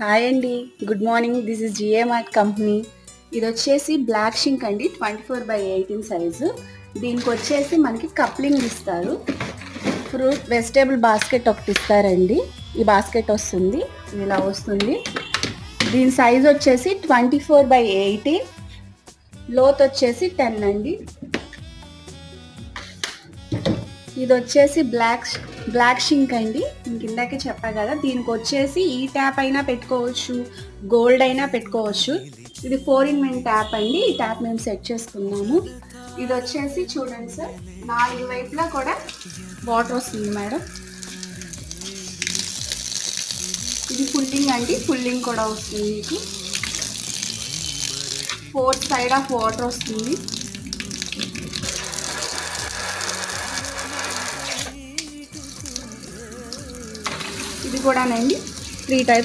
Hi అండి. Good morning. This is G A mart company. ఇది వచ్చేసి బ్లాక్ షింక్ అండి, 24/18 సైజు. దీనికి వచ్చేసి మనకి కప్లింగ్ ఇస్తారు. ఫ్రూట్ వెజిటేబుల్ బాస్కెట్ ఒకటి ఇస్తారండి. ఈ బాస్కెట్ వస్తుంది, ఇది ఇలా వస్తుంది. దీని సైజ్ వచ్చేసి 24/18, లోత్ వచ్చేసి 10 అండి. ఇది వచ్చేసి బ్లాక్ షింక్ అండి. ఇంక ఇందాకే చెప్పా కదా, దీనికి వచ్చేసి ఈ ట్యాప్ అయినా పెట్టుకోవచ్చు, గోల్డ్ అయినా పెట్టుకోవచ్చు. ఇది 4-in-1 ట్యాప్ అండి. ఈ ట్యాప్ మేము సెట్ చేసుకున్నాము. ఇది వచ్చేసి చూడండి సార్, 4 వైపులా కూడా వాటర్ వస్తుంది మేడం. ఇది ఫుల్లింగ్ అండి, ఫుల్లింగ్ కూడా వస్తుంది మీకు. 4 సైడ్ ఆఫ్ వాటర్ వస్తుంది. ఇది కూడానండి 3 టైప్స్